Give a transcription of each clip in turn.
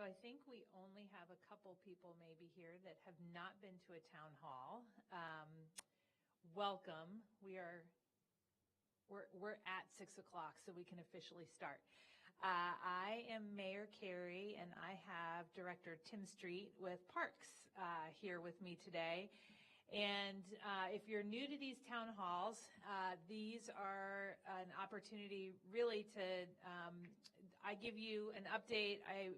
So I think we only have a couple people maybe here that have not been to a town hall. Welcome. We're at 6 o'clock, so we can officially start. I am Mayor Carey, and I have Director Tim Street with Parks here with me today. And if you're new to these town halls, these are an opportunity really to, I give you an update. I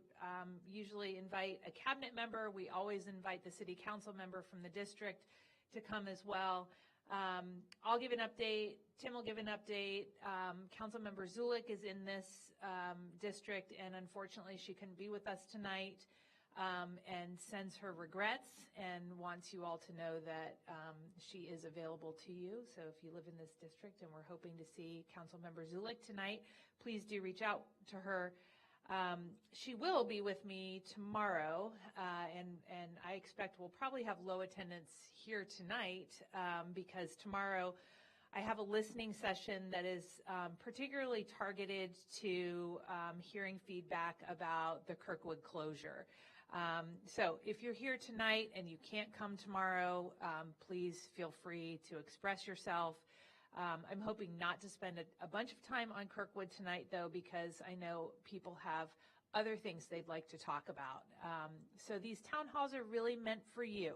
usually invite a cabinet member. We always invite the city council member from the district to come as well. I'll give an update. Tim will give an update. Councilmember Zulik is in this district, and unfortunately she couldn't be with us tonight. And sends her regrets and wants you all to know that she is available to you. So if you live in this district and we're hoping to see Councilmember Zulik tonight, please do reach out to her. She will be with me tomorrow, and I expect we'll probably have low attendance here tonight because tomorrow I have a listening session that is particularly targeted to hearing feedback about the Kirkwood closure. So if you're here tonight and you can't come tomorrow, please feel free to express yourself. I'm hoping not to spend a bunch of time on Kirkwood tonight, though, because I know people have other things they'd like to talk about. So these town halls are really meant for you.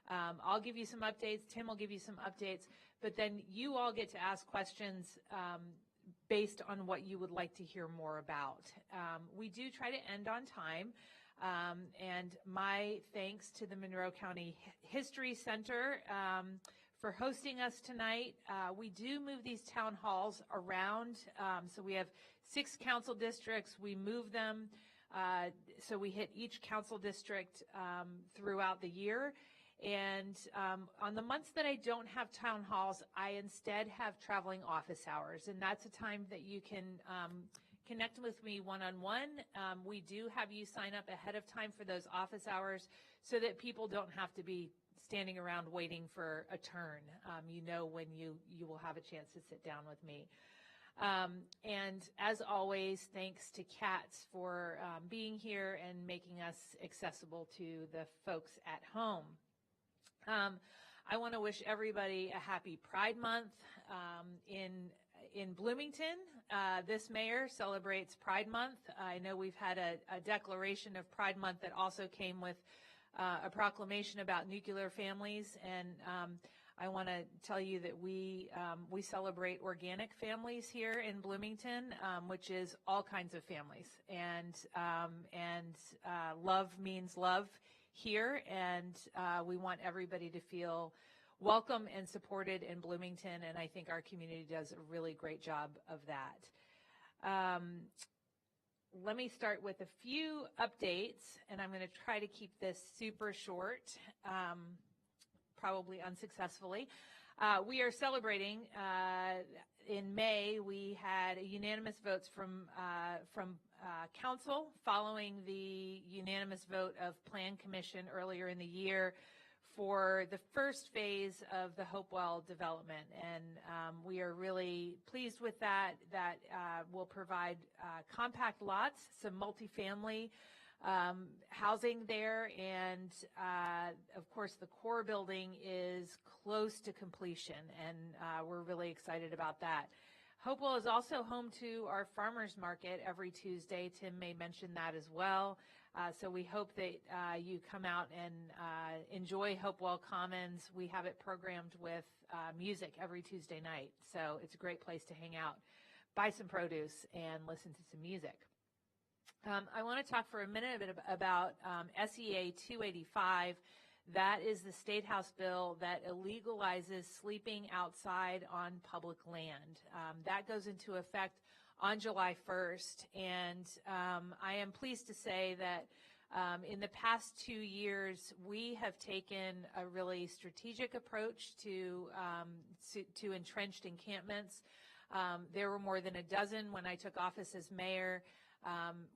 I'll give you some updates. Tim will give you some updates, but then you all get to ask questions based on what you would like to hear more about. We do try to end on time. And my thanks to the Monroe County History Center for hosting us tonight. We do move these town halls around. So we have 6 council districts. We move them. So we hit each council district throughout the year. And on the months that I don't have town halls, I instead have traveling office hours. And that's a time that you can connect with me one-on-one. We do have you sign up ahead of time for those office hours so that people don't have to be standing around waiting for a turn. You know when you will have a chance to sit down with me. And as always, thanks to Katz for being here and making us accessible to the folks at home. I want to wish everybody a happy Pride Month. In Bloomington, this mayor celebrates Pride Month. I know we've had a declaration of Pride Month that also came with a proclamation about nuclear families, and I want to tell you that we celebrate organic families here in Bloomington, which is all kinds of families, and love means love here, and we want everybody to feel welcome and supported in Bloomington, and I think our community does a really great job of that. Let me start with a few updates, and I'm going to try to keep this super short, probably unsuccessfully. We are celebrating. In May, we had unanimous votes from council following the unanimous vote of Plan Commission earlier in the year for the first phase of the Hopewell development. And we are really pleased with that. That will provide compact lots, some multifamily housing there, and of course the core building is close to completion, and we're really excited about that. Hopewell is also home to our farmers market every Tuesday. Tim may mention that as well. So we hope that you come out and enjoy Hopewell Commons. We have it programmed with music every Tuesday night. So it's a great place to hang out, buy some produce, and listen to some music. I want to talk for a minute about SEA 285. That is the State House bill that illegalizes sleeping outside on public land. That goes into effect on July 1st, and I am pleased to say that in the past 2 years, we have taken a really strategic approach to entrenched encampments. There were more than a dozen when I took office as mayor.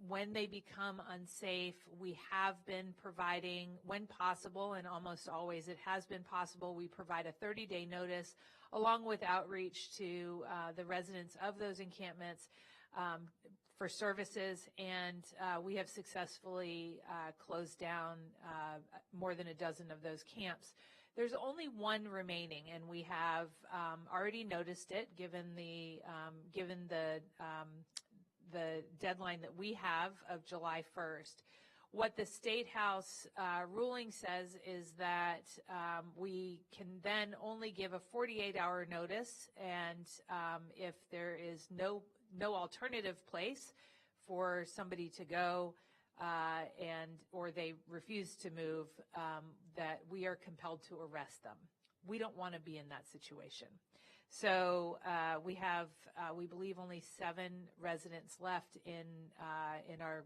When they become unsafe, we have been providing, when possible, and almost always it has been possible, we provide a 30-day notice along with outreach to the residents of those encampments for services, and we have successfully closed down more than a dozen of those camps. There's only one remaining, and we have already noticed it, given the deadline that we have of July 1st. What the State House ruling says is that we can then only give a 48-hour notice, and if there is no alternative place for somebody to go, or they refuse to move, that we are compelled to arrest them. We don't want to be in that situation. So we have, we believe, only 7 residents left in our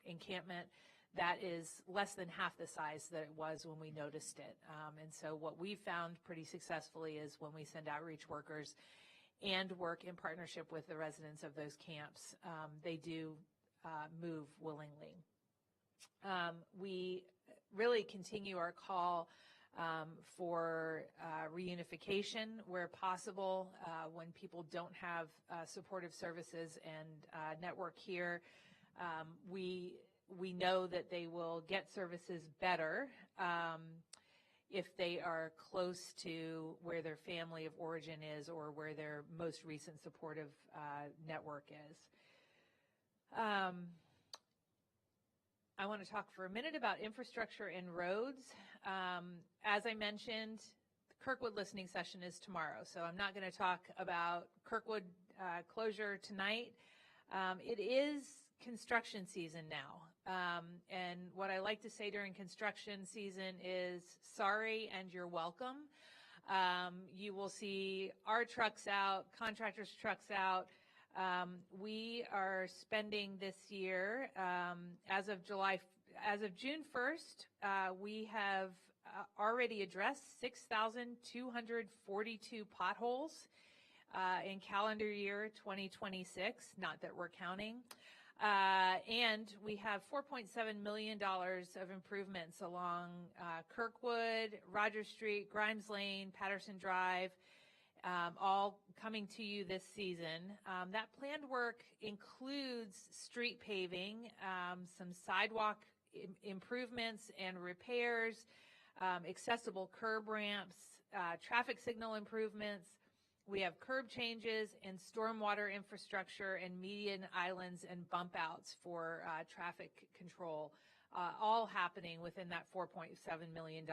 encampment. That is less than half the size that it was when we noticed it. And so what we found pretty successfully is when we send outreach workers and work in partnership with the residents of those camps, they do move willingly. We really continue our call for reunification where possible, when people don't have supportive services and network here. We know that they will get services better if they are close to where their family of origin is or where their most recent supportive network is. I want to talk for a minute about infrastructure and roads. As I mentioned, the Kirkwood listening session is tomorrow, so I'm not going to talk about Kirkwood closure tonight. It is construction season now, and what I like to say during construction season is sorry and you're welcome. You will see our trucks out, contractors' trucks out. We are spending this year, as of June 1st, we have already addressed 6,242 potholes in calendar year 2026, not that we're counting. And we have $4.7 million of improvements along Kirkwood, Rogers Street, Grimes Lane, Patterson Drive, all coming to you this season. That planned work includes street paving, some sidewalk improvements and repairs, accessible curb ramps, traffic signal improvements. We have curb changes and stormwater infrastructure and median islands and bump outs for traffic control, all happening within that $4.7 million.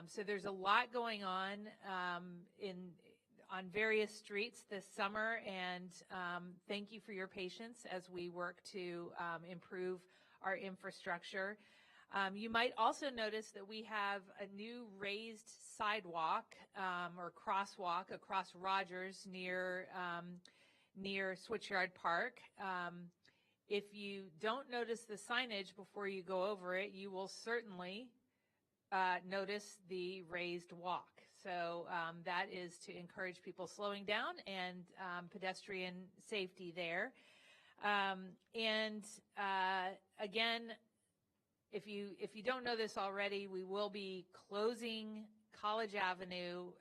So there's a lot going on on various streets this summer, and thank you for your patience as we work to improve our infrastructure. You might also notice that we have a new raised sidewalk or crosswalk across Rogers near Switchyard Park. If you don't notice the signage before you go over it, you will certainly notice the raised walk. So that is to encourage people slowing down and pedestrian safety there. Again, if you don't know this already, we will be closing College Avenue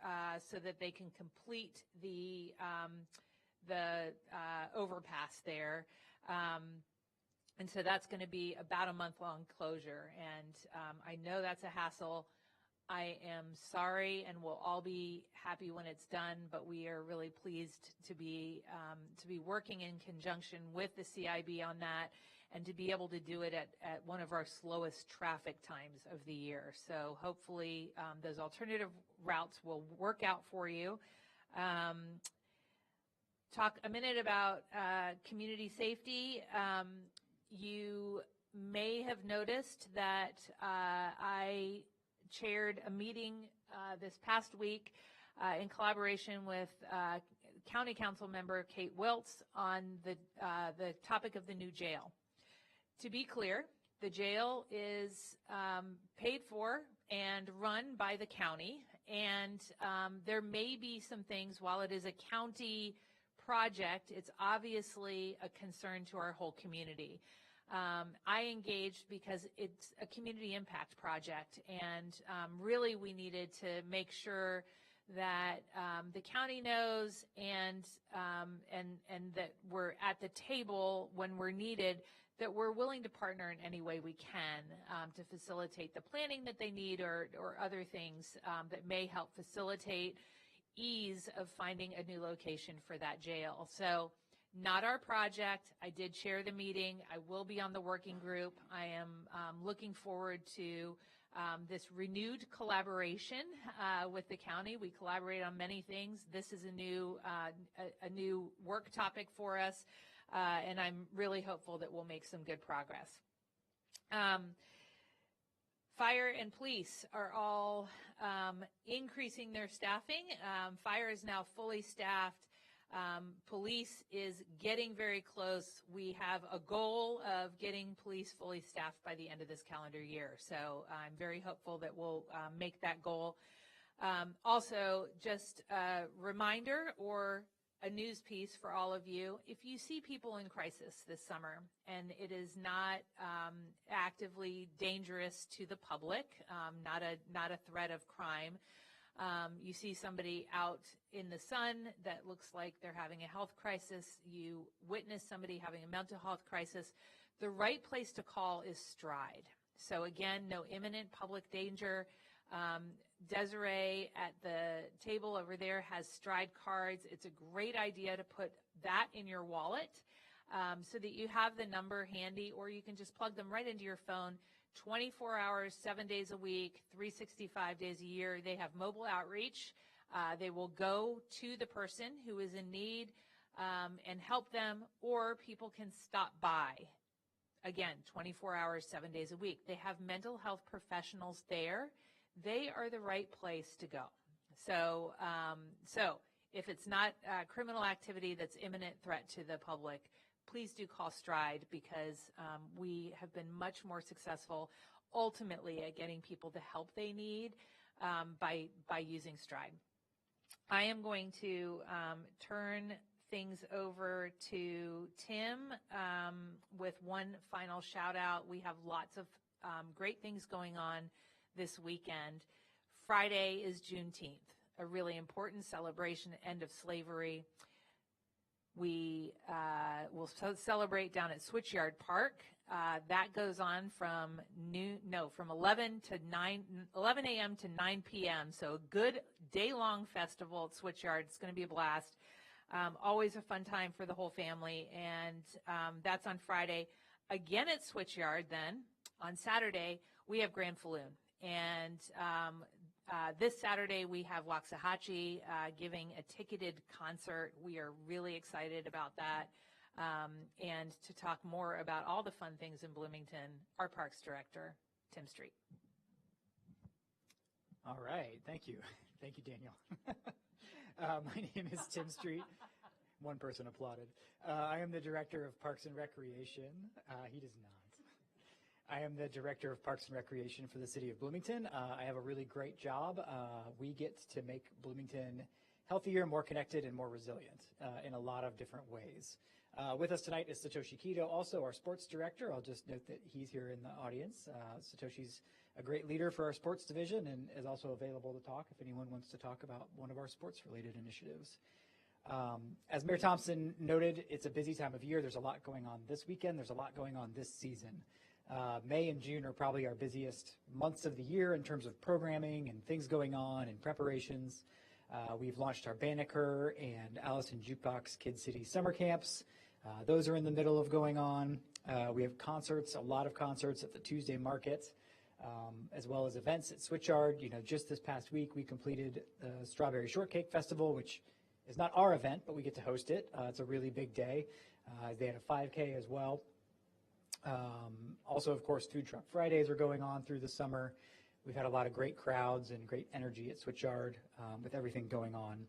so that they can complete the overpass there. And so that's going to be about a month-long closure. And I know that's a hassle. I am sorry, and we'll all be happy when it's done, but we are really pleased to be working in conjunction with the CIB on that, and to be able to do it at one of our slowest traffic times of the year. So hopefully those alternative routes will work out for you. Talk a minute about community safety. You may have noticed that I chaired a meeting this past week in collaboration with County Council member Kate Wiltz on the topic of the new jail. To be clear, the jail is paid for and run by the county, and there may be some things, while it is a county project, it's obviously a concern to our whole community. I engaged because it's a community impact project, and really we needed to make sure that the county knows, and that we're at the table when we're needed, that we're willing to partner in any way we can to facilitate the planning that they need, or other things that may help facilitate ease of finding a new location for that jail. So not our project. I did chair the meeting. I will be on the working group. I am looking forward to this renewed collaboration with the county. We collaborate on many things. This is a new work topic for us, and I'm really hopeful that we'll make some good progress. Fire and police are all increasing their staffing. Fire is now fully staffed. Police is getting very close. We have a goal of getting police fully staffed by the end of this calendar year. So I'm very hopeful that we'll make that goal. Also, just a reminder or a news piece for all of you. If you see people in crisis this summer and it is not actively dangerous to the public, not a threat of crime, you see somebody out in the sun that looks like they're having a health crisis, you witness somebody having a mental health crisis, the right place to call is Stride. So again, no imminent public danger. Desiree at the table over there has Stride cards. It's a great idea to put that in your wallet so that you have the number handy, or you can just plug them right into your phone. 24 hours, 7 days a week, 365 days a year. They have mobile outreach. They will go to the person who is in need and help them, or people can stop by. Again, 24 hours, 7 days a week. They have mental health professionals there. They are the right place to go. So if it's not criminal activity that's imminent threat to the public, please do call Stride, because we have been much more successful ultimately at getting people the help they need by using Stride. I am going to turn things over to Tim with one final shout out. We have lots of great things going on this weekend. Friday is Juneteenth, a really important celebration, end of slavery. We will celebrate down at Switchyard Park. That goes on from 11 a.m. to 9 p.m. So a good day-long festival at Switchyard. It's going to be a blast. Always a fun time for the whole family, and that's on Friday. Again at Switchyard, then on Saturday we have Grand Falloon, and this Saturday we have Waxahachie giving a ticketed concert. We are really excited about that. And to talk more about all the fun things in Bloomington, our Parks Director, Tim Street. All right, thank you. Thank you, Daniel. My name is Tim Street. One person applauded. I am the Director of Parks and Recreation. He does not. I am the Director of Parks and Recreation for the City of Bloomington. I have a really great job. We get to make Bloomington healthier, more connected, and more resilient in a lot of different ways. With us tonight is Satoshi Kido, also our sports director. I'll just note that he's here in the audience. Satoshi's a great leader for our sports division and is also available to talk if anyone wants to talk about one of our sports-related initiatives. As Mayor Thompson noted, it's a busy time of year. There's a lot going on this weekend. There's a lot going on this season. May and June are probably our busiest months of the year in terms of programming and things going on and preparations. We've launched our Banneker and Allison Jukebox Kid City summer camps. Those are in the middle of going on. We have concerts, a lot of concerts at the Tuesday Market, as well as events at Switchyard. Just this past week, we completed the Strawberry Shortcake Festival, which is not our event, but we get to host it. It's a really big day. They had a 5K as well. Also, of course, Food Truck Fridays are going on through the summer. We've had a lot of great crowds and great energy at Switchyard with everything going on.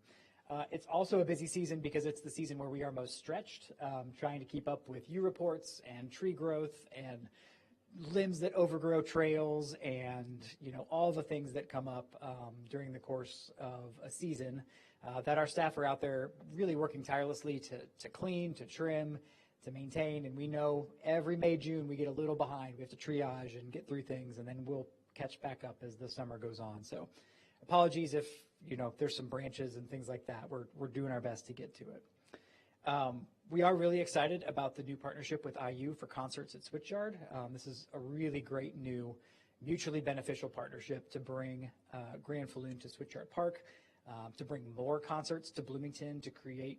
It's also a busy season because it's the season where we are most stretched, trying to keep up with U reports and tree growth and limbs that overgrow trails and, all the things that come up during the course of a season that our staff are out there really working tirelessly to clean, to trim, to maintain. And we know every May, June, we get a little behind. We have to triage and get through things, and then we'll catch back up as the summer goes on. So apologies if, there's some branches and things like that. We're doing our best to get to it. We are really excited about the new partnership with IU for concerts at Switchyard. This is a really great new mutually beneficial partnership to bring Grand Falloon to Switchyard Park, to bring more concerts to Bloomington, to create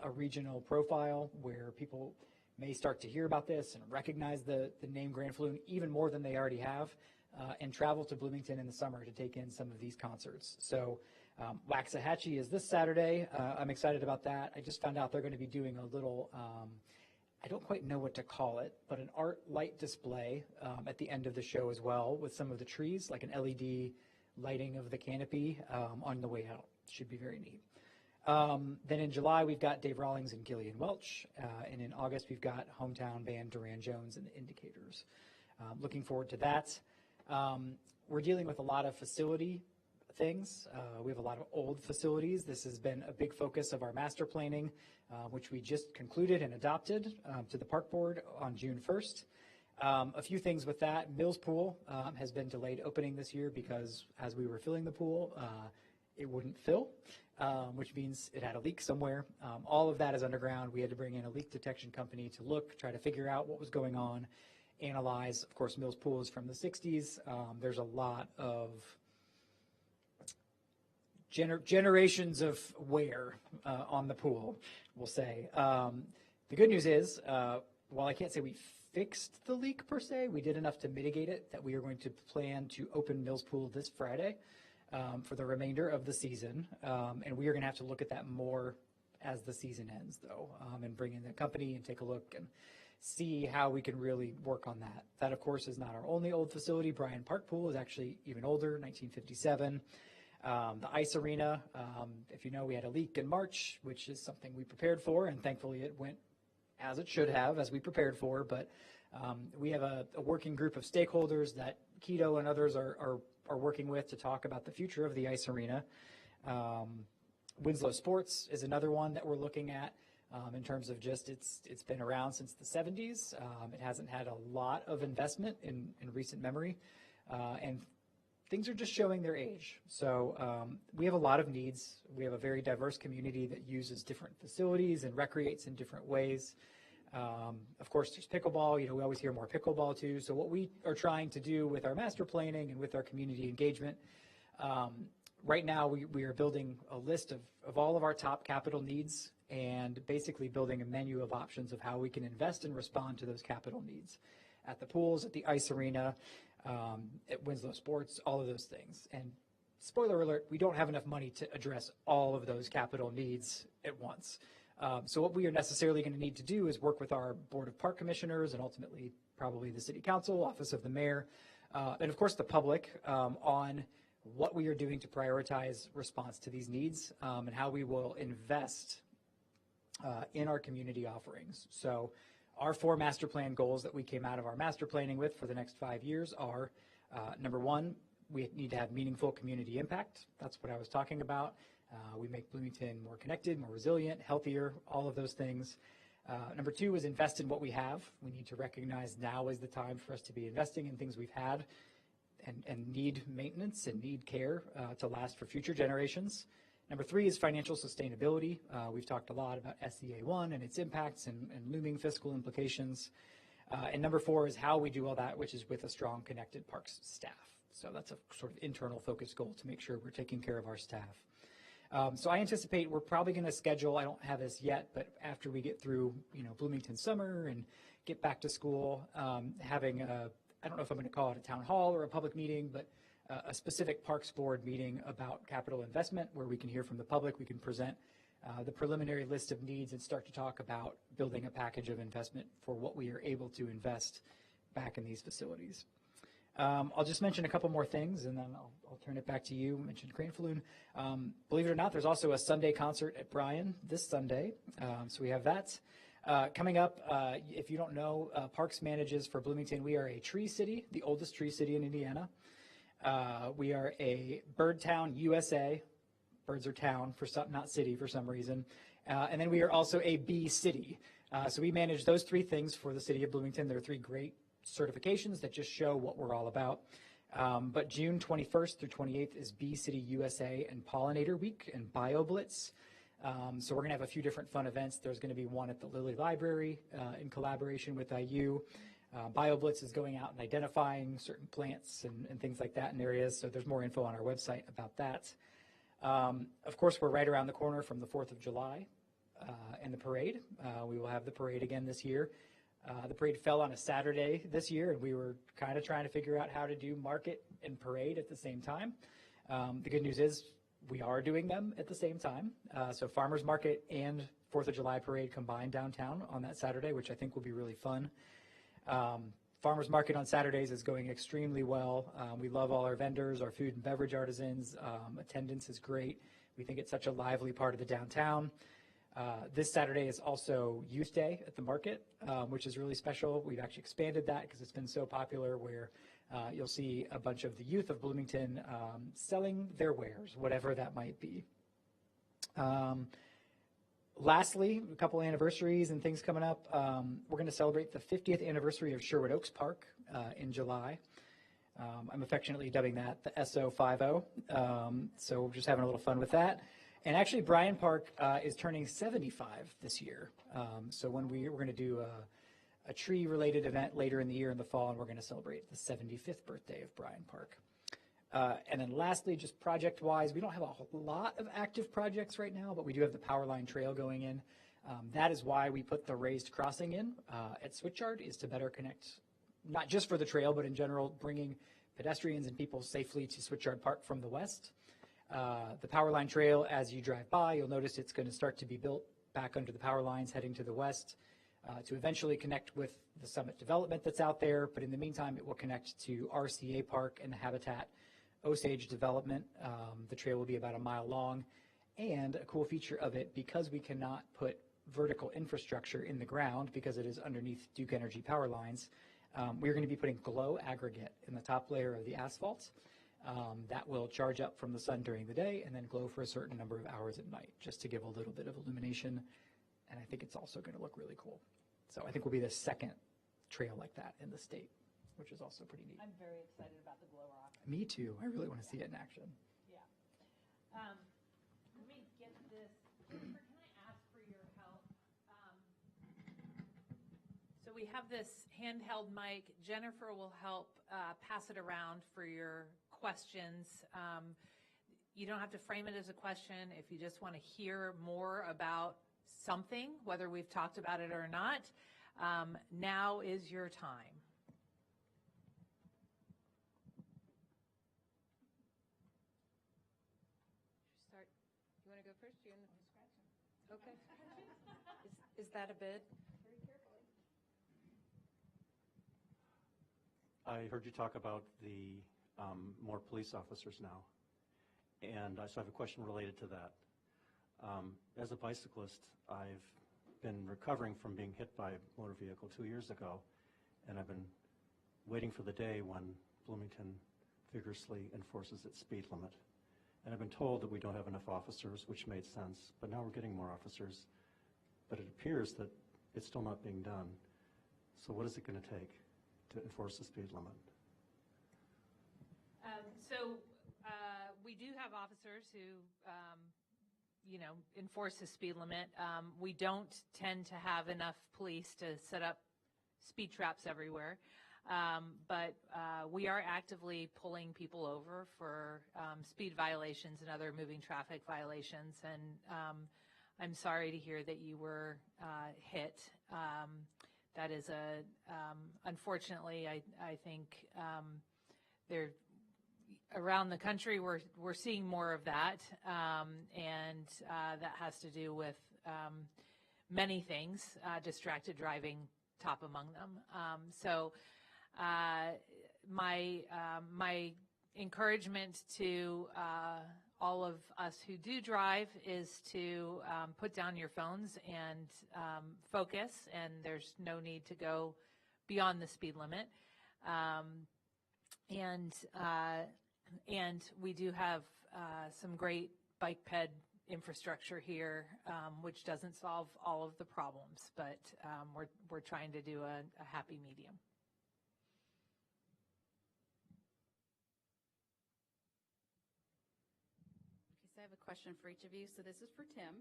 a regional profile where people may start to hear about this and recognize the name Grand Falloon even more than they already have, and travel to Bloomington in the summer to take in some of these concerts. So Waxahachie is this Saturday. I'm excited about that. I just found out they're going to be doing a little, I don't quite know what to call it, but an art light display at the end of the show as well with some of the trees, like an LED lighting of the canopy on the way out. Should be very neat. Then in July, we've got Dave Rawlings and Gillian Welch. And in August, we've got hometown band Duran Jones and the Indicators. Looking forward to that. We're dealing with a lot of facility things. We have a lot of old facilities. This has been a big focus of our master planning, which we just concluded and adopted to the park board on June 1st. A few things with that. Mills Pool has been delayed opening this year because as we were filling the pool, it wouldn't fill, which means it had a leak somewhere. All of that is underground. We had to bring in a leak detection company to look, try to figure out what was going on, analyze. Of course, Mills Pool is from the 60s. There's a lot of generations of wear on the pool, we'll say. The good news is, while I can't say we fixed the leak per se, we did enough to mitigate it that we are going to plan to open Mills Pool this Friday for the remainder of the season. And we are going to have to look at that more as the season ends, though, and bring in the company and take a look and see how we can really work on that. That, of course, is not our only old facility. Bryan Park Pool is actually even older, 1957. The ice arena, if you know, we had a leak in March, which is something we prepared for, and thankfully it went as it should have, as we prepared for. But we have a working group of stakeholders that Keto and others are working with to talk about the future of the ice arena. Winslow Sports is another one that we're looking at in terms of just it's been around since the 70s. It hasn't had a lot of investment in recent memory, and things are just showing their age. So we have a lot of needs. We have a very diverse community that uses different facilities and recreates in different ways. Of course, there's pickleball. We always hear more pickleball too. So what we are trying to do with our master planning and with our community engagement, right now we are building a list of all of our top capital needs and basically building a menu of options of how we can invest and respond to those capital needs at the pools, at the ice arena, at Winslow Sports, all of those things. And spoiler alert, we don't have enough money to address all of those capital needs at once. So what we are necessarily going to need to do is work with our Board of Park Commissioners and ultimately probably the City Council, Office of the Mayor, and of course the public on what we are doing to prioritize response to these needs and how we will invest in our community offerings. So our 4 master plan goals that we came out of our master planning with for the next 5 years are, number 1, we need to have meaningful community impact. That's what I was talking about. We make Bloomington more connected, more resilient, healthier, all of those things. Number 2 is invest in what we have. We need to recognize now is the time for us to be investing in things we've had and need maintenance and need care to last for future generations. Number 3 is financial sustainability. We've talked a lot about SEA 1 and its impacts and looming fiscal implications. And number 4 is how we do all that, which is with a strong, connected parks staff. So that's a sort of internal focus goal to make sure we're taking care of our staff. So I anticipate we're probably going to schedule, I don't have this yet, but after we get through, Bloomington summer and get back to school, having I don't know if I'm going to call it a town hall or a public meeting, but a specific Parks Board meeting about capital investment where we can hear from the public. We can present the preliminary list of needs and start to talk about building a package of investment for what we are able to invest back in these facilities. I'll just mention a couple more things and then I'll turn it back to you. I mentioned Grand Falloon. Believe it or not, there's also a Sunday concert at Bryan this Sunday. So we have that. Coming up, if you don't know, Parks manages for Bloomington. We are a tree city, the oldest tree city in Indiana. We are a bird town, USA. Birds are town, not city for some reason. And then we are also a bee city. So we manage those 3 things for the city of Bloomington. There are 3 great certifications that just show what we're all about. But June 21st through 28th is Bee City USA and Pollinator Week and BioBlitz. So we're going to have a few different fun events. There's going to be one at the Lilly Library in collaboration with IU. BioBlitz is going out and identifying certain plants and things like that in areas. So there's more info on our website about that. Of course, we're right around the corner from the 4th of July and the parade. We will have the parade again this year. The parade fell on a Saturday this year, and we were kind of trying to figure out how to do market and parade at the same time. The good news is we are doing them at the same time. So farmers market and 4th of July parade combined downtown on that Saturday, which I think will be really fun. Farmers market on Saturdays is going extremely well. We love all our vendors, our food and beverage artisans. Attendance is great. We think it's such a lively part of the downtown. This Saturday is also Youth Day at the market, which is really special. We've actually expanded that because it's been so popular where you'll see a bunch of the youth of Bloomington selling their wares, whatever that might be. Lastly, a couple anniversaries and things coming up. We're going to celebrate the 50th anniversary of Sherwood Oaks Park in July. I'm affectionately dubbing that the SO50. So we're just having a little fun with that. And actually, Bryan Park is turning 75 this year. So when we're going to do a tree-related event later in the year in the fall, and we're going to celebrate the 75th birthday of Bryan Park. And then lastly, just project-wise, we don't have a whole lot of active projects right now, but we do have the Powerline Trail going in. That is why we put the raised crossing in at Switchyard, is to better connect, not just for the trail, but in general, bringing pedestrians and people safely to Switchyard Park from the west. The Powerline Trail, as you drive by, you'll notice it's going to start to be built back under the power lines heading to the west to eventually connect with the Summit development that's out there. But in the meantime, it will connect to RCA Park and the Habitat Osage development. The trail will be about a mile long. And a cool feature of it, because we cannot put vertical infrastructure in the ground because it is underneath Duke Energy power lines, we're going to be putting glow aggregate in the top layer of the asphalt. That will charge up from the sun during the day and then glow for a certain number of hours at night, just to give a little bit of illumination. And I think it's also going to look really cool. So I think we'll be the second trail like that in the state, which is also pretty neat. I'm very excited about the glow rock. Me too. I really want to see it in action. Yeah. Let me get this. Jennifer, can I ask for your help? So we have this handheld mic. Jennifer will help pass it around for your questions. You don't have to frame it as a question. If you just want to hear more about something, whether we've talked about it or not, now is your time. Start. You want to go first? You want to scratch? Okay. Is that a bid? Very carefully. I heard you talk about the more police officers now, and I have a question related to that. As a bicyclist, I've been recovering from being hit by a motor vehicle 2 years ago, and I've been waiting for the day when Bloomington vigorously enforces its speed limit. And I've been told that we don't have enough officers, which made sense, but now we're getting more officers. But it appears that it's still not being done. So what is it going to take to enforce the speed limit? We do have officers who, enforce the speed limit. We don't tend to have enough police to set up speed traps everywhere. But we are actively pulling people over for speed violations and other moving traffic violations. And I'm sorry to hear that you were hit. That is unfortunately, I think around the country, we're seeing more of that, and that has to do with many things, distracted driving top among them. My encouragement to all of us who do drive is to put down your phones and focus, and there's no need to go beyond the speed limit. And we do have some great bike ped infrastructure here, which doesn't solve all of the problems, but we're trying to do a happy medium. I have a question for each of you. So this is for Tim.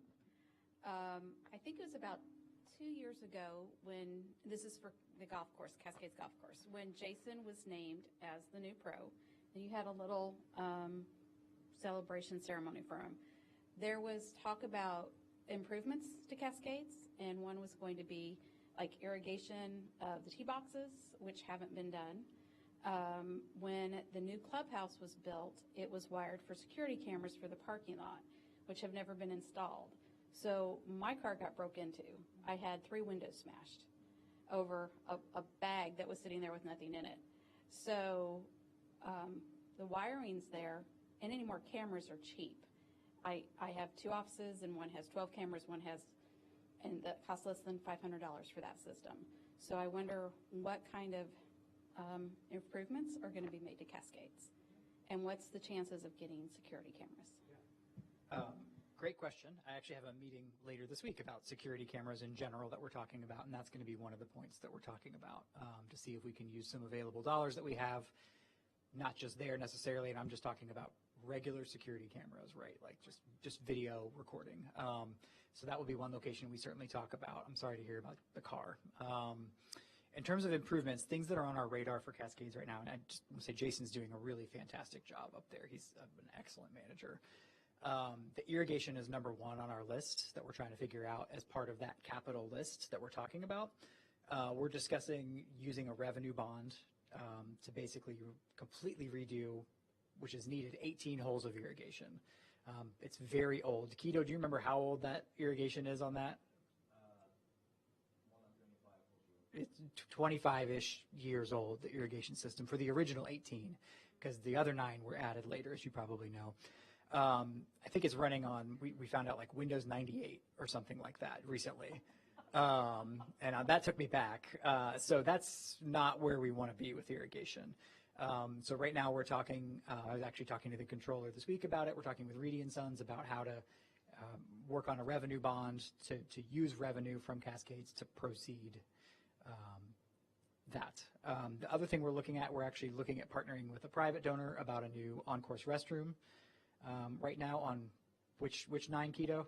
I think it was about 2 years ago when, this is for the golf course, Cascades Golf Course, when Jason was named as the new pro, and you had a little celebration ceremony for him. There was talk about improvements to Cascades, and one was going to be like irrigation of the tee boxes, which haven't been done. When the new clubhouse was built, it was wired for security cameras for the parking lot, which have never been installed. So my car got broke into. I had 3 windows smashed over a bag that was sitting there with nothing in it. So the wiring's there, and any more cameras are cheap. I have 2 offices, and one has 12 cameras, one has, and that costs less than $500 for that system. So I wonder what kind of improvements are going to be made to Cascades, and what's the chances of getting security cameras? Great question. I actually have a meeting later this week about security cameras in general that we're talking about, and that's going to be one of the points that we're talking about, to see if we can use some available dollars that we have, not just there necessarily, and I'm just talking about regular security cameras, right? Like just video recording. So that will be one location we certainly talk about. I'm sorry to hear about the car. In terms of improvements, things that are on our radar for Cascades right now, and I just want to say Jason's doing a really fantastic job up there. He's an excellent manager. The irrigation is number 1 on our list that we're trying to figure out as part of that capital list that we're talking about. We're discussing using a revenue bond to basically completely redo, which is needed, 18 holes of irrigation. It's very old. Keto, do you remember how old that irrigation is on that? It's 25-ish years old, the irrigation system, for the original 18, because the other 9 were added later, as you probably know. I think it's running on, we found out like Windows 98 or something like that recently. And that took me back. So that's not where we want to be with irrigation. So right now we're talking, I was actually talking to the controller this week about it. We're talking with Reedy and Sons about how to work on a revenue bond to use revenue from Cascades to proceed that. The other thing we're looking at, we're actually looking at partnering with a private donor about a new on-course restroom. Right now on which 9, Keto?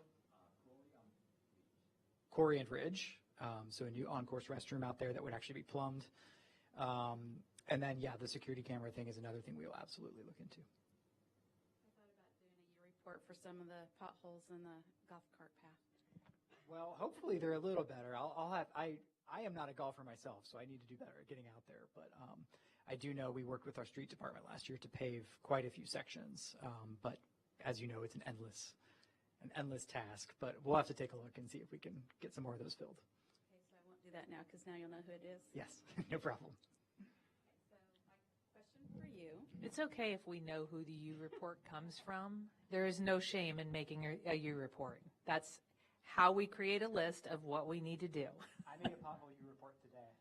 Corey and Ridge. So a new on-course restroom out there that would actually be plumbed. And then, yeah, the security camera thing is another thing we will absolutely look into. I thought about doing a year report for some of the potholes in the golf cart path. Well, hopefully they're a little better. I am not a golfer myself, so I need to do better at getting out there. But I do know we worked with our street department last year to pave quite a few sections. But as you know, it's an endless task. But we'll have to take a look and see if we can get some more of those filled. Okay, so I won't do that now because now you'll know who it is. Yes, no problem. So my question for you. It's okay if we know who the U report comes from. There is no shame in making a U report. That's how we create a list of what we need to do. I made a pothole U report today.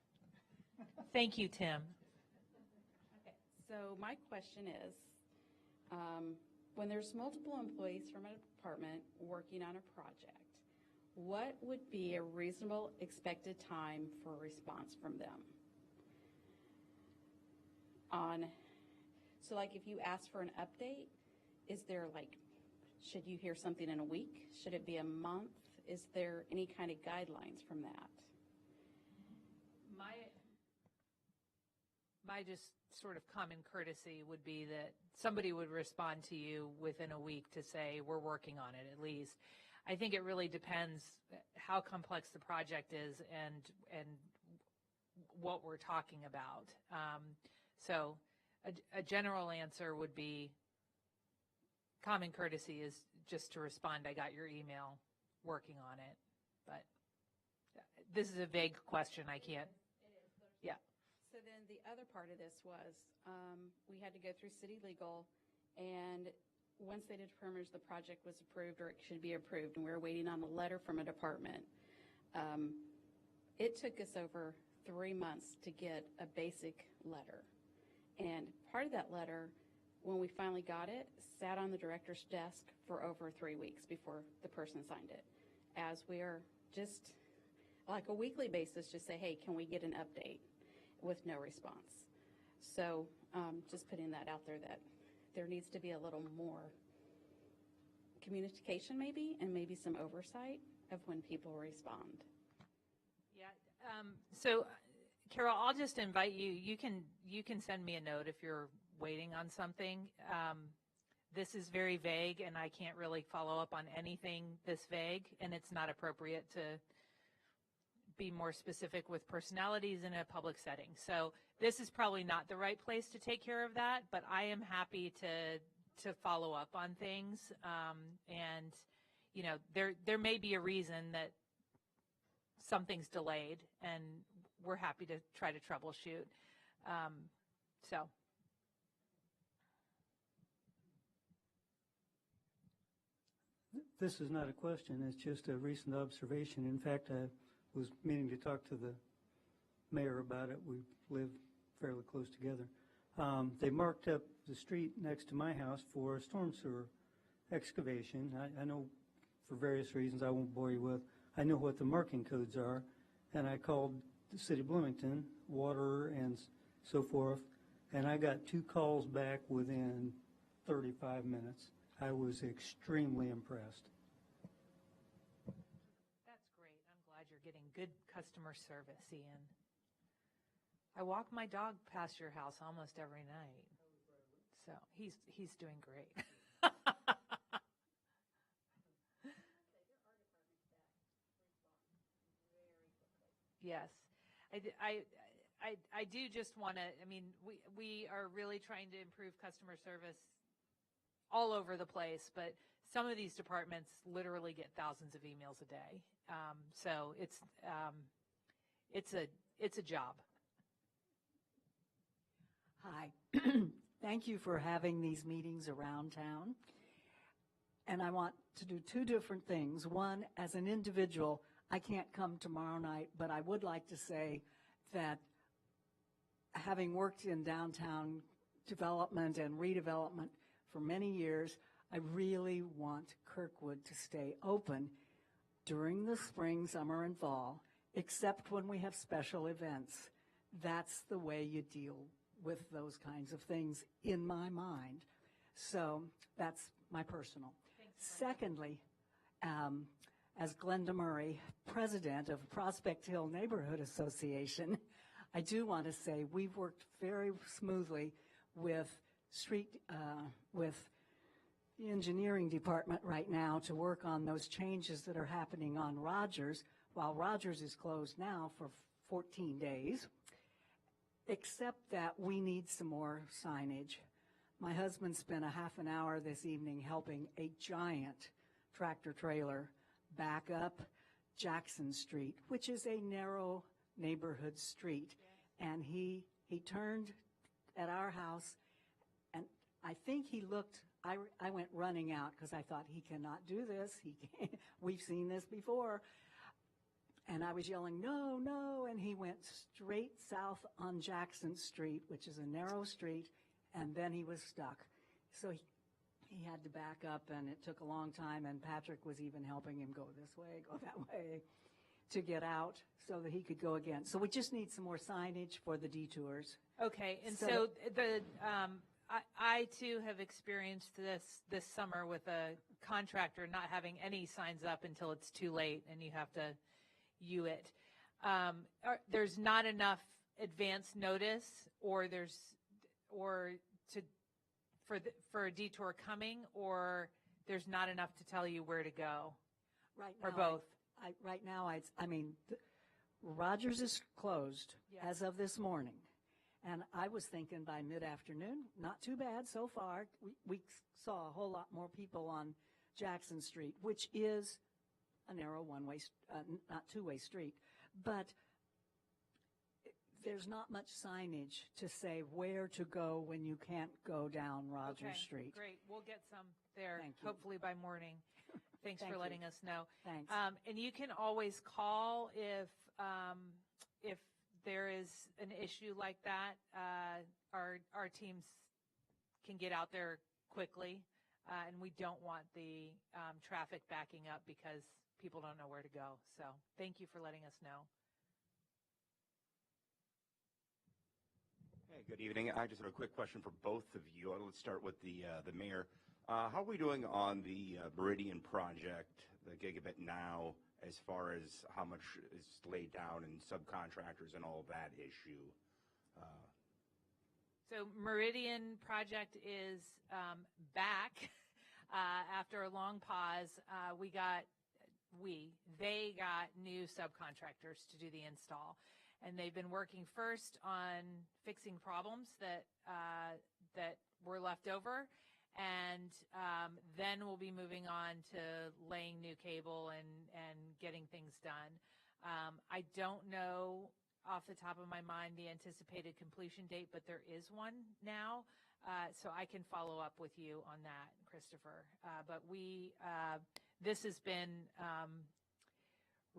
Thank you, Tim. Okay, so my question is, when there's multiple employees from a department working on a project, what would be a reasonable expected time for a response from them? So like if you ask for an update, is there like, should you hear something in a week? Should it be a month? Is there any kind of guidelines from that? My just sort of common courtesy would be that somebody would respond to you within a week to say, we're working on it at least. I think it really depends how complex the project is and what we're talking about. So a general answer would be common courtesy is just to respond, I got your email, working on it. But this is a vague question. I can't. It is. Yeah. So then the other part of this was we had to go through city legal, and once they determined the project was approved or it should be approved, and we were waiting on a letter from a department, it took us over 3 months to get a basic letter. And part of that letter, when we finally got it, sat on the director's desk for over 3 weeks before the person signed it. As we are just like a weekly basis, just say, hey, can we get an update, with no response. So just putting that out there that there needs to be a little more communication maybe, and maybe some oversight of when people respond. Yeah. So, Carol, I'll just invite you. You can send me a note if you're waiting on something. This is very vague, and I can't really follow up on anything this vague, and it's not appropriate to be more specific with personalities in a public setting. So this is probably not the right place to take care of that, but I am happy to follow up on things. And, you know, there may be a reason that something's delayed, and we're happy to try to troubleshoot. So. This is not a question, it's just a recent observation. In fact, I was meaning to talk to the mayor about it. We live fairly close together. They marked up the street next to my house for a storm sewer excavation. I know for various reasons I won't bore you with. I know what the marking codes are, and I called the city of Bloomington, water and so forth, and I got 2 calls back within 35 minutes. I was extremely impressed. That's great. I'm glad you're getting good customer service, Ian. I walk my dog past your house almost every night. So he's doing great. Yes. I do just want to, I mean, we are really trying to improve customer service all over the place, but some of these departments literally get thousands of emails a day. So it's a job. Hi. Thank you for having these meetings around town. And I want to do 2 different things. One, as an individual, I can't come tomorrow night, but I would like to say that having worked in downtown development and redevelopment for many years, I really want Kirkwood to stay open during the spring, summer, and fall, except when we have special events. That's the way you deal with those kinds of things in my mind. So that's my personal. Secondly, as Glenda Murray, president of Prospect Hill Neighborhood Association, I do want to say we've worked very smoothly with with the engineering department right now to work on those changes that are happening on Rogers, while Rogers is closed now for 14 days, except that we need some more signage. My husband spent a half an hour this evening helping a giant tractor trailer back up Jackson Street, which is a narrow neighborhood street. And he turned at our house, and I think he looked, I went running out because I thought, he cannot do this. We've seen this before. And I was yelling, no, no, and he went straight south on Jackson Street, which is a narrow street, and then he was stuck. So he had to back up, and it took a long time, and Patrick was even helping him go this way, go that way, to get out so that he could go again. So we just need some more signage for the detours. Okay, and so the I too have experienced this summer with a contractor not having any signs up until it's too late, and you have to it. There's not enough advance notice, or for a detour coming, or there's not enough to tell you where to go, right now, or both. Right now, Rogers is closed as of this morning, and I was thinking by mid-afternoon, not too bad so far. We saw a whole lot more people on Jackson Street, which is a narrow one-way, not two-way street, but there's not much signage to say where to go when you can't go down Rogers Street. Great. We'll get some there, Thank you. hopefully by morning. Thanks for letting us know. Thanks. And you can always call if there is an issue like that. Our teams can get out there quickly, and we don't want the traffic backing up because people don't know where to go. So thank you for letting us know. Hey, good evening. I just have a quick question for both of you. Let's start with the mayor. How are we doing on the Meridian project, the Gigabit Now, as far as how much is laid down and subcontractors and all that issue? So Meridian project is back after a long pause. They got new subcontractors to do the install, and they've been working first on fixing problems that were left over, and then we'll be moving on to laying new cable and getting things done. I don't know off the top of my mind the anticipated completion date, but there is one now, so I can follow up with you on that, Christopher. But this has been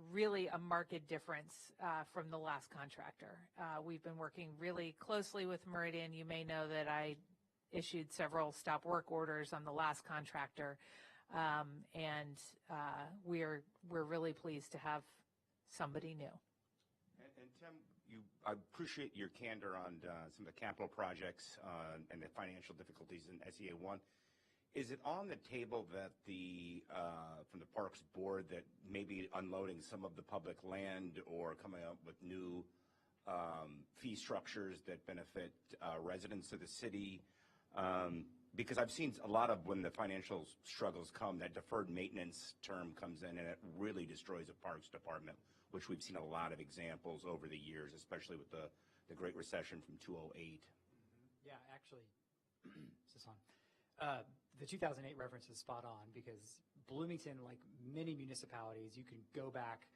really a marked difference from the last contractor. We've been working really closely with Meridian. You may know that I issued several stop work orders on the last contractor, and we're really pleased to have somebody new. And Tim, I appreciate your candor on some of the capital projects and the financial difficulties in SEA 1. Is it on the table that from the Parks Board that maybe unloading some of the public land or coming up with new fee structures that benefit residents of the city? Because I've seen a lot of when the financial struggles come, that deferred maintenance term comes in and it really destroys a Parks Department, which we've seen a lot of examples over the years, especially with the Great Recession from 2008. Yeah, actually, is this on? The 2008 reference is spot on because Bloomington, like many municipalities, you can go back.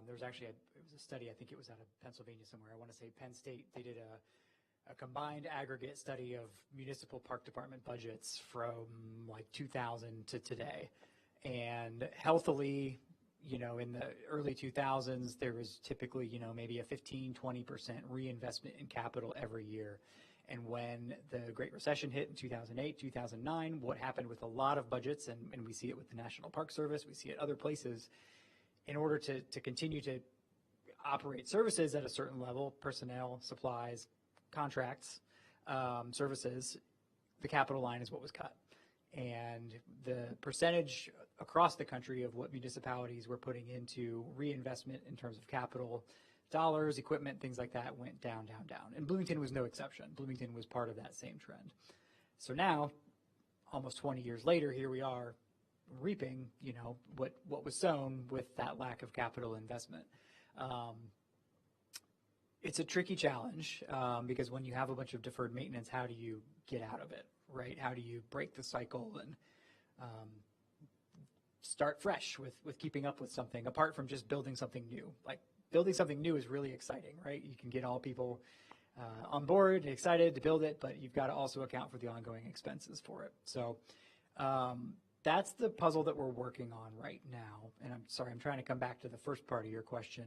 There was actually it was a study, I think it was out of Pennsylvania somewhere. I want to say Penn State. They did a combined aggregate study of municipal park department budgets from like 2000 to today. And healthily, in the early 2000s, there was typically, maybe a 15, 20% reinvestment in capital every year. And when the Great Recession hit in 2008, 2009, what happened with a lot of budgets, and we see it with the National Park Service, we see it other places, in order to continue to operate services at a certain level, personnel, supplies, contracts, services, the capital line is what was cut. And the percentage across the country of what municipalities were putting into reinvestment in terms of capital dollars, equipment, things like that went down, down, down. And Bloomington was no exception. Bloomington was part of that same trend. So now, almost 20 years later, here we are reaping, what was sown with that lack of capital investment. It's a tricky challenge because when you have a bunch of deferred maintenance, how do you get out of it, right? How do you break the cycle and start fresh with keeping up with something, apart from just building something new? Like, building something new is really exciting, right? You can get all people on board and excited to build it, but you've got to also account for the ongoing expenses for it. So that's the puzzle that we're working on right now. And I'm sorry, I'm trying to come back to the first part of your question.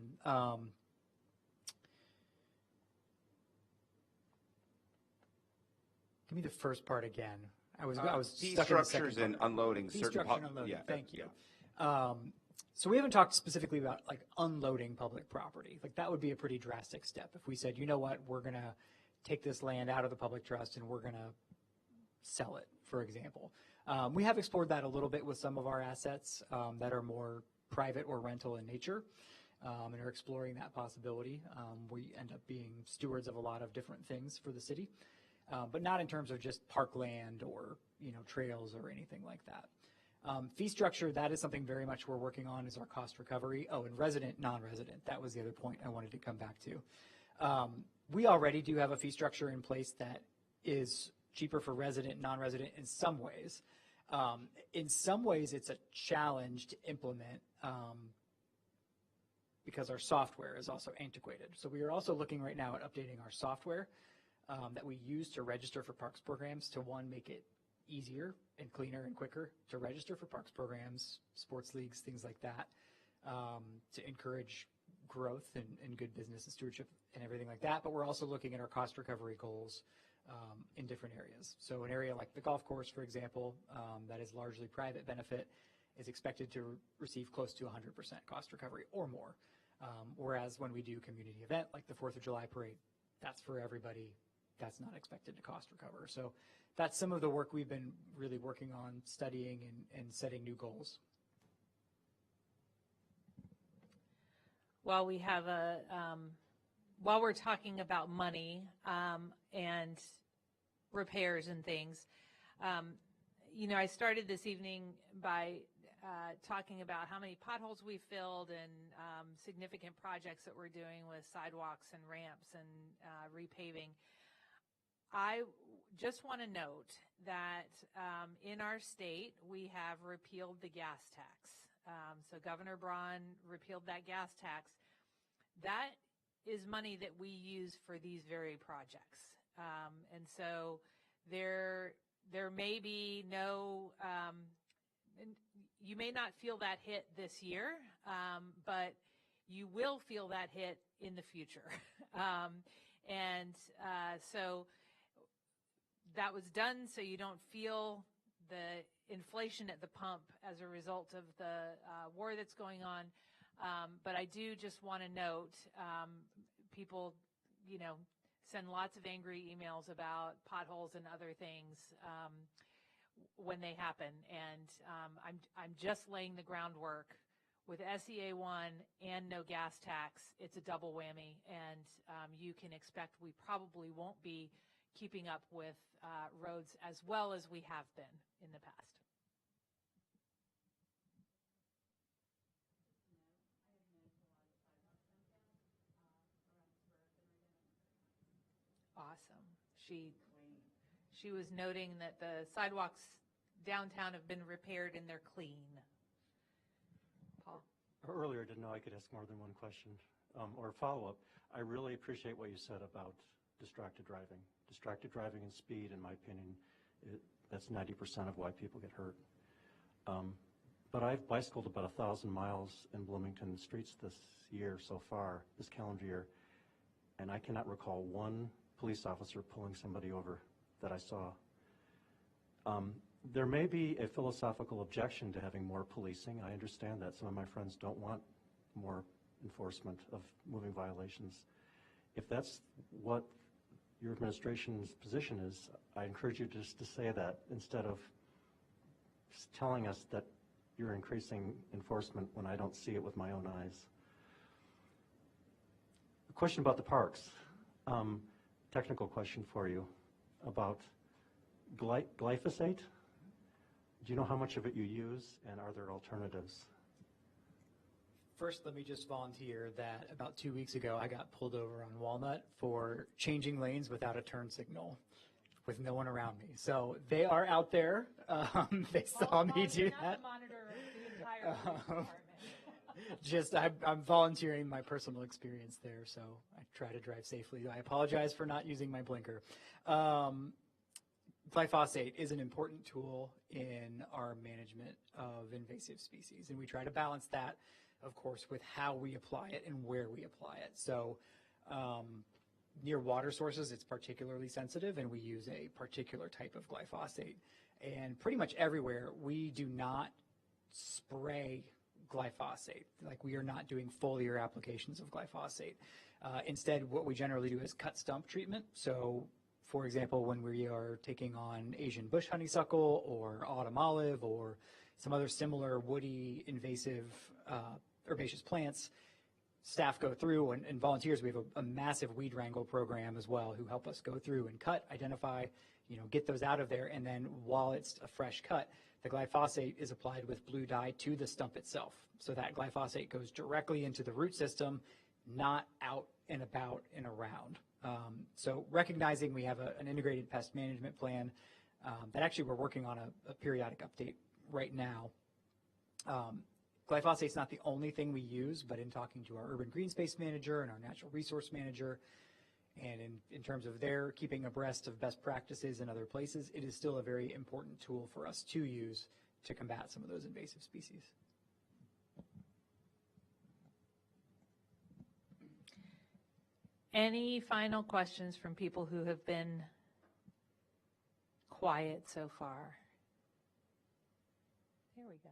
Give me the first part again. I was Fee stuck in the structures second and part. unloading Fee certain structure and unloading. yeah, Thank you. yeah. So we haven't talked specifically about like unloading public property. Like that would be a pretty drastic step. If we said, you know what, we're going to take this land out of the public trust and we're going to sell it, for example. We have explored that a little bit with some of our assets that are more private or rental in nature and are exploring that possibility. We end up being stewards of a lot of different things for the city, but not in terms of just parkland or, trails or anything like that. Fee structure, that is something very much we're working on, is our cost recovery. Oh, and resident, non-resident, that was the other point I wanted to come back to. We already do have a fee structure in place that is cheaper for resident, non-resident in some ways. In some ways, it's a challenge to implement because our software is also antiquated. So we are also looking right now at updating our software that we use to register for parks programs to, one, make it easier and cleaner and quicker to register for parks programs, sports leagues, things like that, to encourage growth and good business and stewardship and everything like that. But we're also looking at our cost recovery goals in different areas. So an area like the golf course, for example, that is largely private benefit, is expected to receive close to 100% cost recovery or more. Whereas when we do community event like the 4th of July parade, that's for everybody. That's not expected to cost recover. So that's some of the work we've been really working on, studying and setting new goals. While we have while we're talking about money and repairs and things, I started this evening by talking about how many potholes we filled and significant projects that we're doing with sidewalks and ramps and repaving. I just want to note that in our state, we have repealed the gas tax. So Governor Braun repealed that gas tax. That is money that we use for these very projects. And so there may be no, you may not feel that hit this year, but you will feel that hit in the future. So that was done so you don't feel the inflation at the pump as a result of the war that's going on. But I do just want to note, people, send lots of angry emails about potholes and other things when they happen. And I'm just laying the groundwork with SEA 1 and no gas tax. It's a double whammy, and you can expect we probably won't be keeping up with roads as well as we have been in the past. Awesome. She was noting that the sidewalks downtown have been repaired and they're clean. Paul? Earlier, I didn't know I could ask more than one question or follow-up. I really appreciate what you said about distracted driving. Distracted driving and speed, in my opinion, that's 90% of why people get hurt. But I've bicycled about 1,000 miles in Bloomington streets this year so far, this calendar year, and I cannot recall one police officer pulling somebody over that I saw. There may be a philosophical objection to having more policing. I understand that. Some of my friends don't want more enforcement of moving violations. If that's what your administration's position is, I encourage you just to say that instead of telling us that you're increasing enforcement when I don't see it with my own eyes. A question about the parks. Technical question for you about glyphosate. Do you know how much of it you use, and are there alternatives? First, let me just volunteer that about 2 weeks ago, I got pulled over on Walnut for changing lanes without a turn signal with no one around me. So they are out there. They saw me do that. Not the monitor of the entire police department. Just, I'm volunteering my personal experience there, so I try to drive safely. I apologize for not using my blinker. Glyphosate is an important tool in our management of invasive species, and we try to balance that, of course, with how we apply it and where we apply it. So near water sources, it's particularly sensitive, and we use a particular type of glyphosate. And pretty much everywhere, we do not spray glyphosate. Like, we are not doing foliar applications of glyphosate. Instead, what we generally do is cut stump treatment. So, for example, when we are taking on Asian bush honeysuckle or autumn olive or some other similar woody invasive herbaceous plants, staff go through, and volunteers, we have a massive weed wrangle program as well, who help us go through and cut, identify, get those out of there. And then while it's a fresh cut, the glyphosate is applied with blue dye to the stump itself. So that glyphosate goes directly into the root system, not out and about and around. So recognizing we have an integrated pest management plan that actually we're working on a periodic update right now. Glyphosate is not the only thing we use, but in talking to our urban green space manager and our natural resource manager, and in terms of their keeping abreast of best practices in other places, it is still a very important tool for us to use to combat some of those invasive species. Any final questions from people who have been quiet so far? There we go.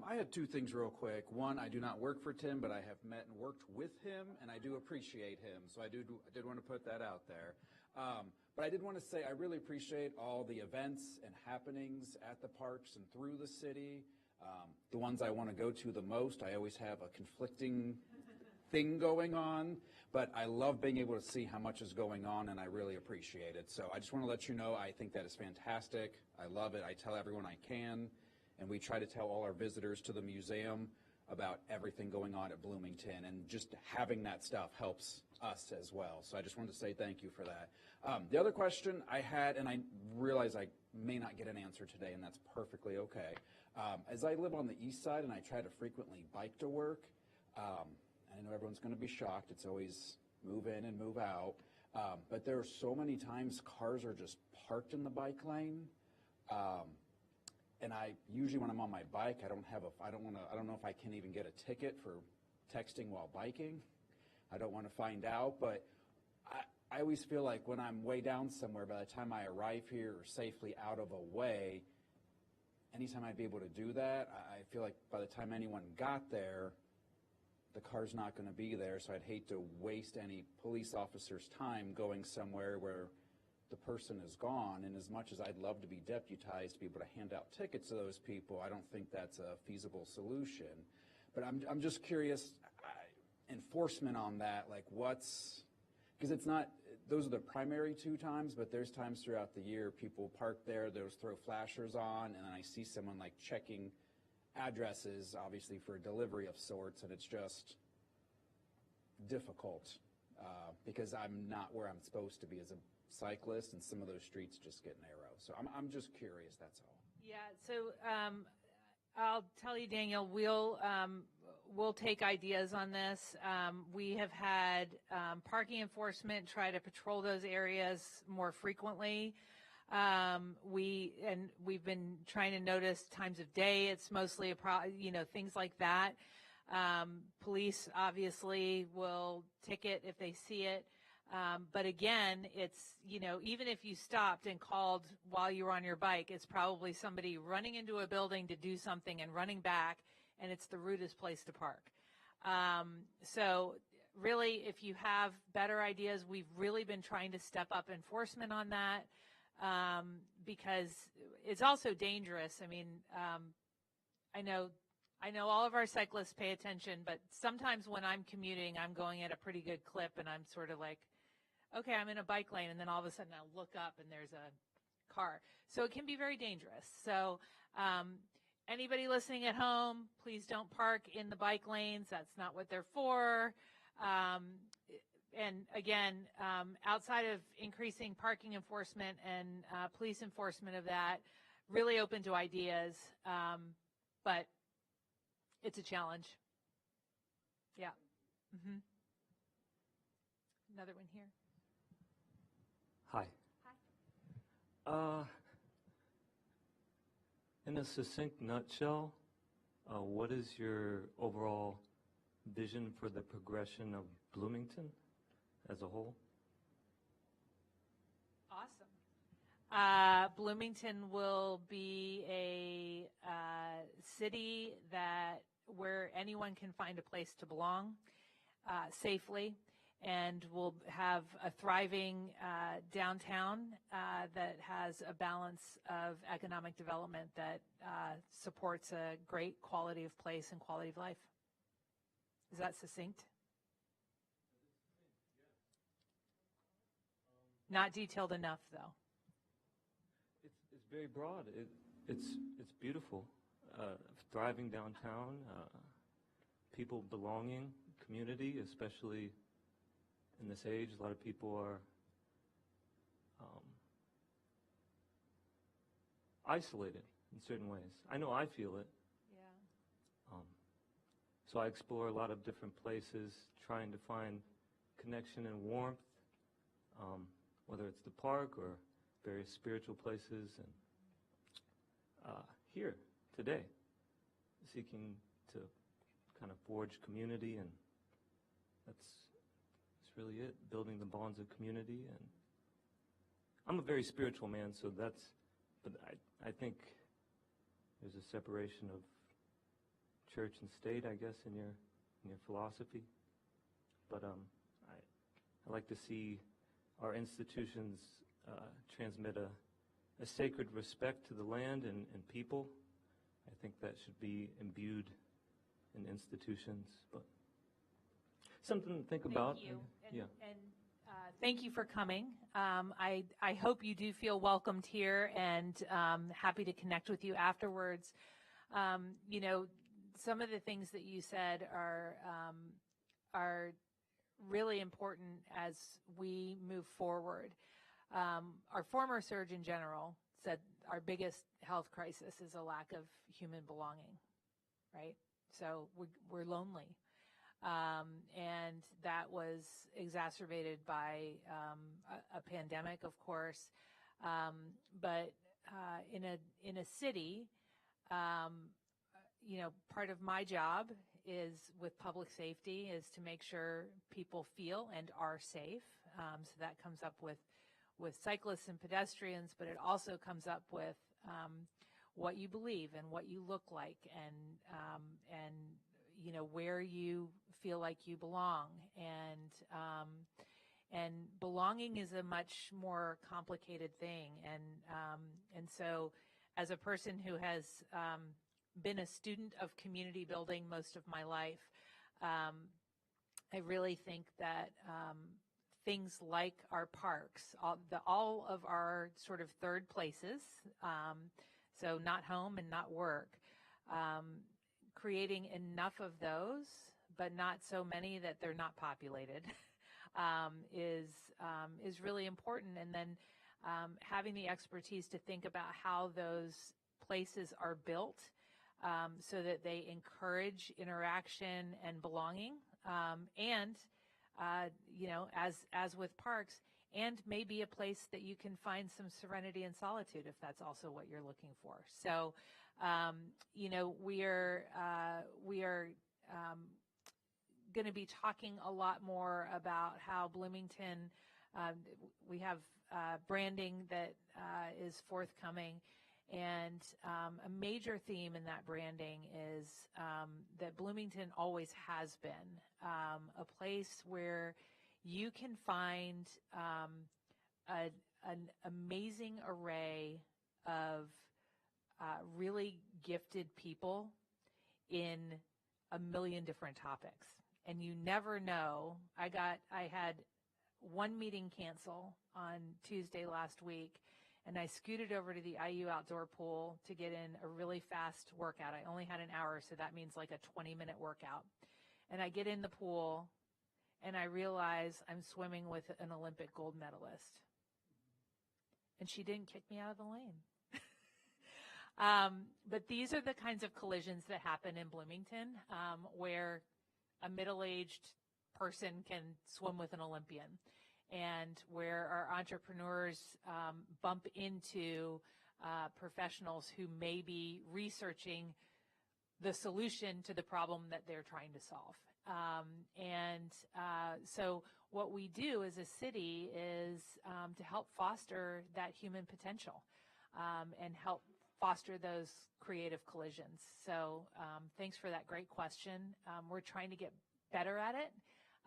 I had two things real quick. One, I do not work for Tim, but I have met and worked with him, and I do appreciate him. So I did want to put that out there. But I did want to say I really appreciate all the events and happenings at the parks and through the city. The ones I want to go to the most, I always have a conflicting thing going on, but I love being able to see how much is going on, and I really appreciate it. So I just want to let you know I think that is fantastic. I love it. I tell everyone I can, and we try to tell all our visitors to the museum about everything going on at Bloomington, and just having that stuff helps us as well. So I just wanted to say thank you for that. The other question I had, and I realize I may not get an answer today, and that's perfectly okay. As I live on the east side and I try to frequently bike to work, I know everyone's going to be shocked. It's always move in and move out. But there are so many times cars are just parked in the bike lane. And I usually, when I'm on my bike, I don't know if I can even get a ticket for texting while biking. I don't want to find out, but I always feel like when I'm way down somewhere, by the time I arrive here or safely out of a way, anytime I'd be able to do that, I feel like by the time anyone got there, the car's not going to be there, so I'd hate to waste any police officer's time going somewhere where the person is gone. And as much as I'd love to be deputized to be able to hand out tickets to those people, I don't think that's a feasible solution. But I'm just curious, enforcement on that, like because it's not, those are the primary two times, but there's times throughout the year people park there, those throw flashers on, and then I see someone like checking addresses, obviously for a delivery of sorts, and it's just difficult because I'm not where I'm supposed to be as a cyclist, and some of those streets just get narrow. So I'm just curious, that's all. Yeah, so I'll tell you, Daniel, we'll take ideas on this. We have had parking enforcement try to patrol those areas more frequently. We've been trying to notice times of day. It's mostly things like that. Police obviously will ticket if they see it. But again, it's, even if you stopped and called while you were on your bike, it's probably somebody running into a building to do something and running back, and it's the rudest place to park. So really, if you have better ideas, we've really been trying to step up enforcement on that. Because it's also dangerous. I mean, I know all of our cyclists pay attention, but sometimes when I'm commuting, I'm going at a pretty good clip, and I'm sort of like, okay, I'm in a bike lane, and then all of a sudden I'll look up and there's a car. So it can be very dangerous. So anybody listening at home, please don't park in the bike lanes. That's not what they're for. And again, outside of increasing parking enforcement and police enforcement of that, really open to ideas, but it's a challenge. Yeah. Mm-hmm. Another one here. Hi. Hi. In a succinct nutshell, what is your overall vision for the progression of Bloomington as a whole? Awesome. Bloomington will be a city where anyone can find a place to belong safely, and we'll have a thriving downtown that has a balance of economic development that supports a great quality of place and quality of life. Is that succinct? Not detailed enough, though. It's very broad. It's beautiful. Thriving downtown, people belonging, community, especially in this age. A lot of people are isolated in certain ways. I know I feel it. Yeah. So I explore a lot of different places, trying to find connection and warmth. Whether it's the park or various spiritual places, and here today, seeking to kind of forge community, and that's really it, building the bonds of community. And I'm a very spiritual man, so but I think there's a separation of church and state, I guess, in your philosophy. But I like to see our institutions transmit a sacred respect to the land and people. I think that should be imbued in institutions, but something to think about. Thank you. Yeah. And thank you for coming. I hope you do feel welcomed here, and happy to connect with you afterwards. You know, some of the things that you said are really important as we move forward. Our former Surgeon General said our biggest health crisis is a lack of human belonging, right? So we're lonely. And that was exacerbated by a pandemic, of course. But in a city, you know, part of my job is with public safety is to make sure people feel and are safe. So that comes up with cyclists and pedestrians, but it also comes up with what you believe and what you look like, and you know, where you feel like you belong. And belonging is a much more complicated thing. And so, as a person who has been a student of community building most of my life, I really think that things like our parks, all of our sort of third places, so not home and not work, creating enough of those, but not so many that they're not populated, is really important. And then having the expertise to think about how those places are built so that they encourage interaction and belonging, and you know, as with parks, and maybe a place that you can find some serenity and solitude if that's also what you're looking for. So, you know, we are going to be talking a lot more about how Bloomington, we have branding that is forthcoming. And a major theme in that branding is that Bloomington always has been a place where you can find an amazing array of really gifted people in a million different topics. And you never know. I had one meeting cancel on Tuesday last week, and I scooted over to the IU outdoor pool to get in a really fast workout. I only had an hour, so that means like a 20-minute workout. And I get in the pool, and I realize I'm swimming with an Olympic gold medalist. And she didn't kick me out of the lane. But these are the kinds of collisions that happen in Bloomington, where a middle-aged person can swim with an Olympian, and where our entrepreneurs bump into professionals who may be researching the solution to the problem that they're trying to solve. So what we do as a city is to help foster that human potential and help foster those creative collisions. So thanks for that great question. We're trying to get better at it.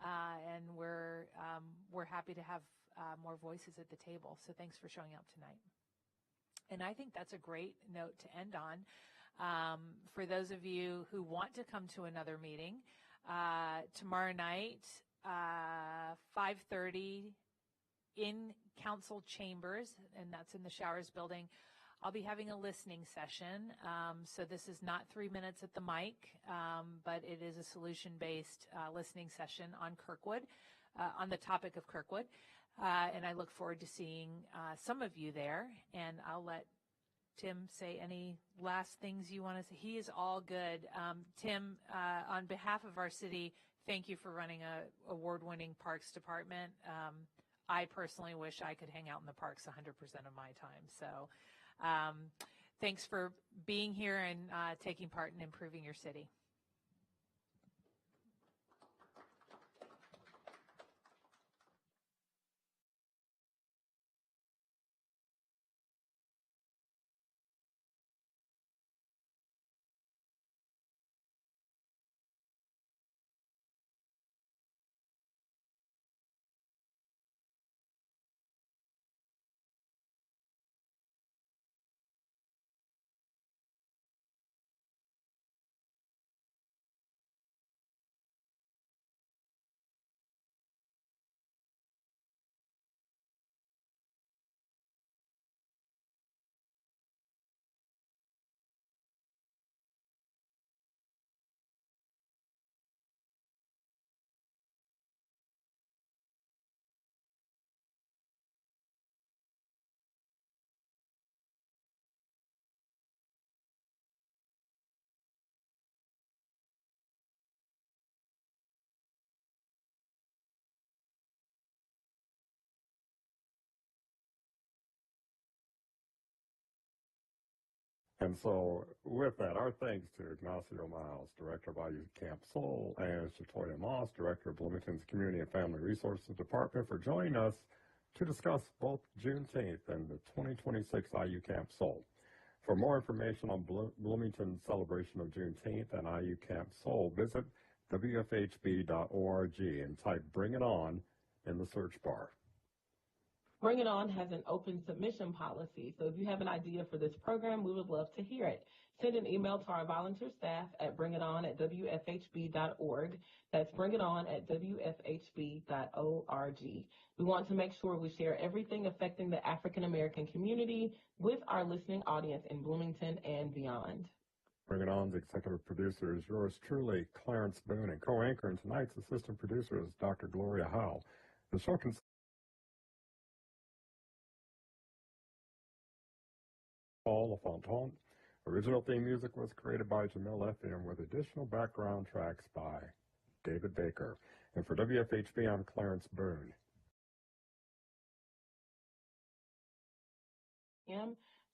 And we're happy to have more voices at the table. So thanks for showing up tonight. And I think that's a great note to end on. For those of you who want to come to another meeting, tomorrow night, 5:30 in Council Chambers, and that's in the Showers Building, I'll be having a listening session. So this is not 3 minutes at the mic, but it is a solution-based listening session on Kirkwood, on the topic of Kirkwood. And I look forward to seeing some of you there. And I'll let Tim say any last things you want to say. He is all good. Tim, on behalf of our city, thank you for running a award-winning parks department. I personally wish I could hang out in the parks 100% of my time. So thanks for being here and taking part in improving your city. And so with that, our thanks to Ignacio Miles, Director of IU Camp Soul, and Shatoya Moss, Director of Bloomington's Community and Family Resources Department, for joining us to discuss both Juneteenth and the 2026 IU Camp Soul. For more information on Bloomington's celebration of Juneteenth and IU Camp Soul, visit WFHB.org and type Bring It On in the search bar. Bring It On has an open submission policy, so if you have an idea for this program, we would love to hear it. Send an email to our volunteer staff at bringiton@wfhb.org. That's bringiton@wfhb.org. We want to make sure we share everything affecting the African American community with our listening audience in Bloomington and beyond. Bring It On's executive producer is yours truly, Clarence Boone, and co-anchor, and tonight's assistant producer is Dr. Gloria Howe. The show consists Paul LaFontaine. Original theme music was created by Jamil Effiam with additional background tracks by David Baker. And for WFHB, I'm Clarence Boone.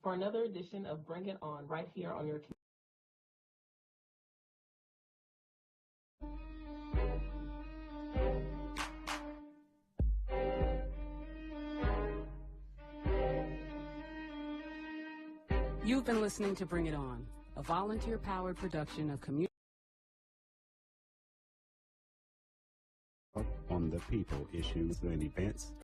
For another edition of Bring It On right here on your You've been listening to Bring It On, a volunteer-powered production of community. On the people issues and events